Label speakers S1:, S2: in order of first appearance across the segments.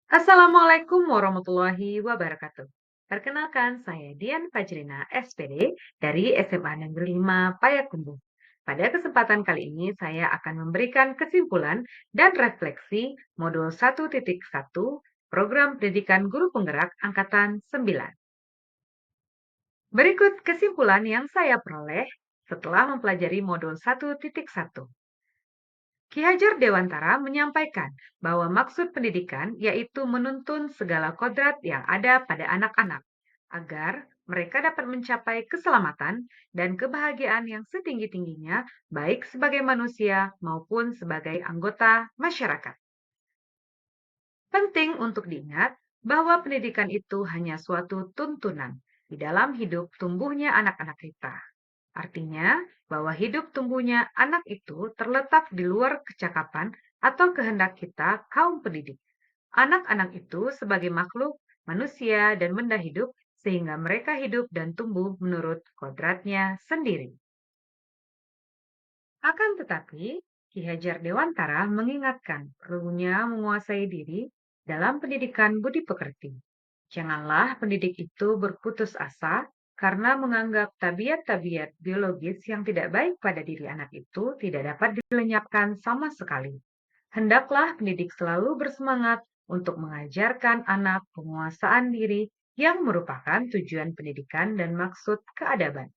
S1: Assalamualaikum warahmatullahi wabarakatuh. Perkenalkan, saya Dian Fajrina, SPD dari SMA Negeri 5 Payakumbuh. Pada kesempatan kali ini, saya akan memberikan kesimpulan dan refleksi modul 1.1 Program Pendidikan Guru Penggerak Angkatan 9. Berikut kesimpulan yang saya peroleh setelah mempelajari modul 1.1. Ki Hajar Dewantara menyampaikan bahwa maksud pendidikan yaitu menuntun segala kodrat yang ada pada anak-anak agar mereka dapat mencapai keselamatan dan kebahagiaan yang setinggi-tingginya baik sebagai manusia maupun sebagai anggota masyarakat. Penting untuk diingat bahwa pendidikan itu hanya suatu tuntunan di dalam hidup tumbuhnya anak-anak kita. Artinya, bahwa hidup tumbuhnya anak itu terletak di luar kecakapan atau kehendak kita, kaum pendidik. Anak-anak itu sebagai makhluk, manusia, dan benda hidup, sehingga mereka hidup dan tumbuh menurut kodratnya sendiri. Akan tetapi, Ki Hajar Dewantara mengingatkan perlunya menguasai diri dalam pendidikan budi pekerti. Janganlah pendidik itu berputus asa karena menganggap tabiat-tabiat biologis yang tidak baik pada diri anak itu tidak dapat dilenyapkan sama sekali. Hendaklah pendidik selalu bersemangat untuk mengajarkan anak penguasaan diri yang merupakan tujuan pendidikan dan maksud keadaban.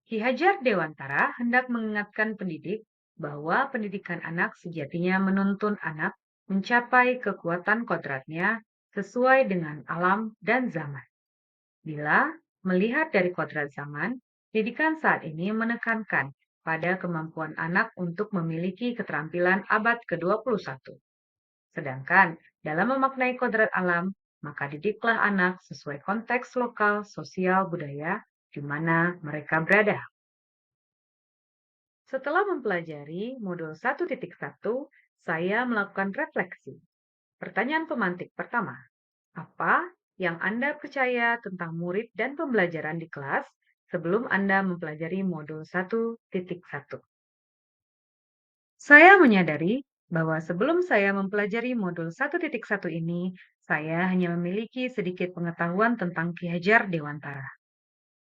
S1: Ki Hajar Dewantara hendak mengingatkan pendidik bahwa pendidikan anak sejatinya menuntun anak mencapai kekuatan kodratnya sesuai dengan alam dan zaman. Bila melihat dari kodrat zaman, pendidikan saat ini menekankan pada kemampuan anak untuk memiliki keterampilan abad ke-21. Sedangkan dalam memaknai kodrat alam, maka didiklah anak sesuai konteks lokal, sosial, budaya di mana mereka berada. Setelah mempelajari modul 1.1, saya melakukan refleksi. Pertanyaan pemantik pertama, apa yang Anda percaya tentang murid dan pembelajaran di kelas sebelum Anda mempelajari modul 1.1? Saya menyadari bahwa sebelum saya mempelajari modul 1.1 ini, saya hanya memiliki sedikit pengetahuan tentang Ki Hajar Dewantara.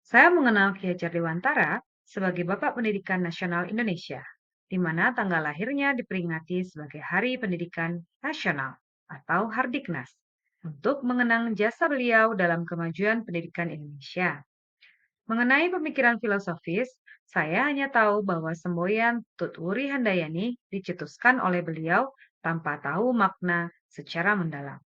S1: Saya mengenal Ki Hajar Dewantara sebagai Bapak Pendidikan Nasional Indonesia, di mana tanggal lahirnya diperingati sebagai Hari Pendidikan Nasional atau Hardiknas, untuk mengenang jasa beliau dalam kemajuan pendidikan Indonesia. Mengenai pemikiran filosofis, saya hanya tahu bahwa semboyan Tut Wuri Handayani dicetuskan oleh beliau tanpa tahu makna secara mendalam.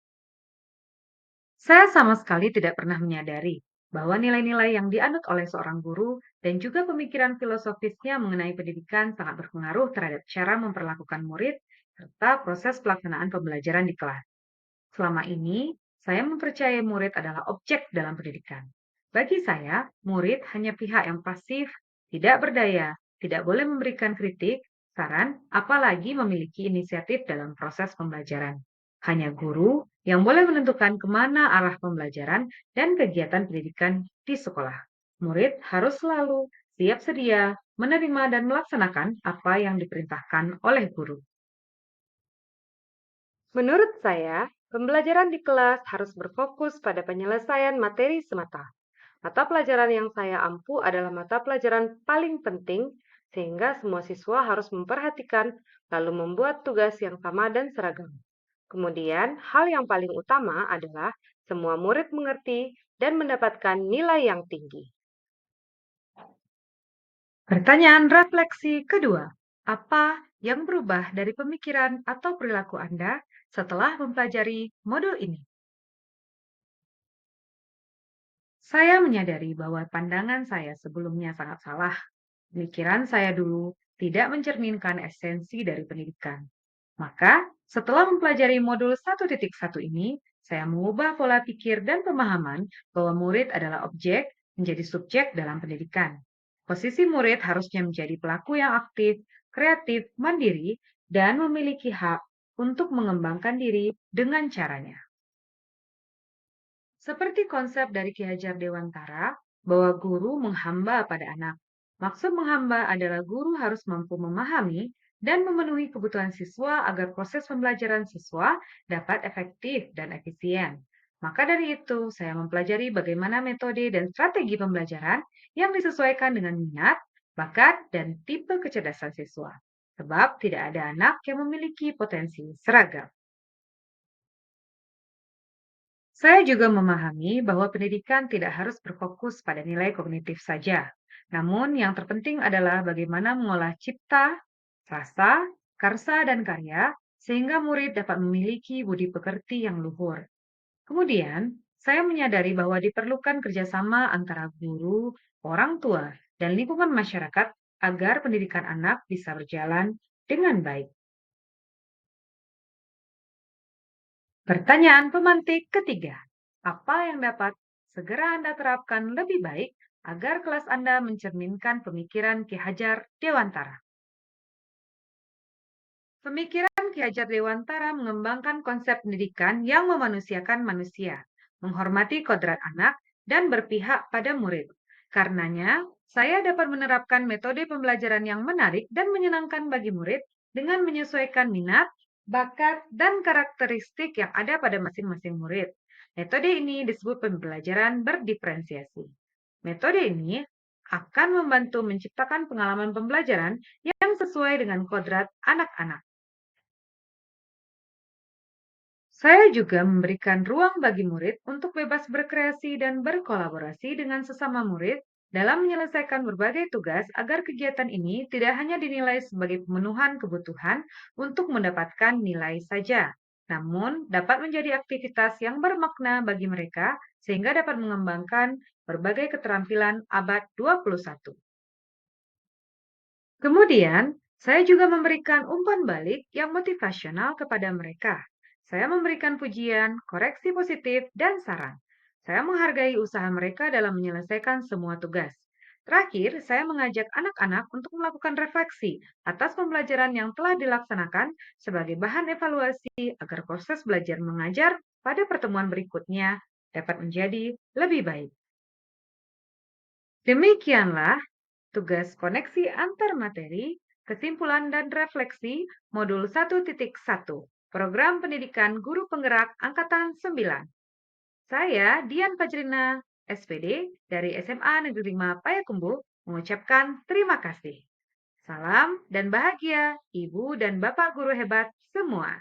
S1: Saya sama sekali tidak pernah menyadari bahwa nilai-nilai yang dianut oleh seorang guru dan juga pemikiran filosofisnya mengenai pendidikan sangat berpengaruh terhadap cara memperlakukan murid serta proses pelaksanaan pembelajaran di kelas. Selama ini, saya mempercayai murid adalah objek dalam pendidikan. Bagi saya, murid hanya pihak yang pasif, tidak berdaya, tidak boleh memberikan kritik, saran, apalagi memiliki inisiatif dalam proses pembelajaran. Hanya guru yang boleh menentukan kemana arah pembelajaran dan kegiatan pendidikan di sekolah. Murid harus selalu siap sedia menerima dan melaksanakan apa yang diperintahkan oleh guru. Menurut saya, pembelajaran di kelas harus berfokus pada penyelesaian materi semata. Mata pelajaran yang saya ampu adalah mata pelajaran paling penting, sehingga semua siswa harus memperhatikan lalu membuat tugas yang sama dan seragam. Kemudian, hal yang paling utama adalah semua murid mengerti dan mendapatkan nilai yang tinggi. Pertanyaan refleksi kedua, apa yang berubah dari pemikiran atau perilaku Anda setelah mempelajari modul ini? Saya menyadari bahwa pandangan saya sebelumnya sangat salah. Pemikiran saya dulu tidak mencerminkan esensi dari pendidikan. Maka, setelah mempelajari modul 1.1 ini, saya mengubah pola pikir dan pemahaman bahwa murid adalah objek menjadi subjek dalam pendidikan. Posisi murid harusnya menjadi pelaku yang aktif, kreatif, mandiri, dan memiliki hak untuk mengembangkan diri dengan caranya. Seperti konsep dari Ki Hajar Dewantara, bahwa guru menghamba pada anak. Maksud menghamba adalah guru harus mampu memahami dan memenuhi kebutuhan siswa agar proses pembelajaran siswa dapat efektif dan efisien. Maka dari itu, saya mempelajari bagaimana metode dan strategi pembelajaran yang disesuaikan dengan minat, bakat, dan tipe kecerdasan siswa. Sebab tidak ada anak yang memiliki potensi seragam. Saya juga memahami bahwa pendidikan tidak harus berfokus pada nilai kognitif saja. Namun, yang terpenting adalah bagaimana mengolah cipta, rasa, karsa, dan karya sehingga murid dapat memiliki budi pekerti yang luhur. Kemudian, saya menyadari bahwa diperlukan kerjasama antara guru, orang tua, dan lingkungan masyarakat agar pendidikan anak bisa berjalan dengan baik. Pertanyaan pemantik ketiga. Apa yang dapat segera Anda terapkan lebih baik agar kelas Anda mencerminkan pemikiran Ki Hajar Dewantara? Pemikiran Ki Hajar Dewantara mengembangkan konsep pendidikan yang memanusiakan manusia, menghormati kodrat anak, dan berpihak pada murid. Karenanya, saya dapat menerapkan metode pembelajaran yang menarik dan menyenangkan bagi murid dengan menyesuaikan minat, bakat, dan karakteristik yang ada pada masing-masing murid. Metode ini disebut pembelajaran berdiferensiasi. Metode ini akan membantu menciptakan pengalaman pembelajaran yang sesuai dengan kodrat anak-anak. Saya juga memberikan ruang bagi murid untuk bebas berkreasi dan berkolaborasi dengan sesama murid dalam menyelesaikan berbagai tugas agar kegiatan ini tidak hanya dinilai sebagai pemenuhan kebutuhan untuk mendapatkan nilai saja, namun dapat menjadi aktivitas yang bermakna bagi mereka sehingga dapat mengembangkan berbagai keterampilan abad 21. Kemudian, saya juga memberikan umpan balik yang motivasional kepada mereka. Saya memberikan pujian, koreksi positif, dan saran. Saya menghargai usaha mereka dalam menyelesaikan semua tugas. Terakhir, saya mengajak anak-anak untuk melakukan refleksi atas pembelajaran yang telah dilaksanakan sebagai bahan evaluasi agar proses belajar mengajar pada pertemuan berikutnya dapat menjadi lebih baik. Demikianlah tugas koneksi antar materi, kesimpulan dan refleksi modul 1.1 Program Pendidikan Guru Penggerak Angkatan 9. Saya Dian Fajrina, SPD dari SMA Negeri 5 Payakumbuh mengucapkan terima kasih. Salam dan bahagia Ibu dan Bapak guru hebat semua.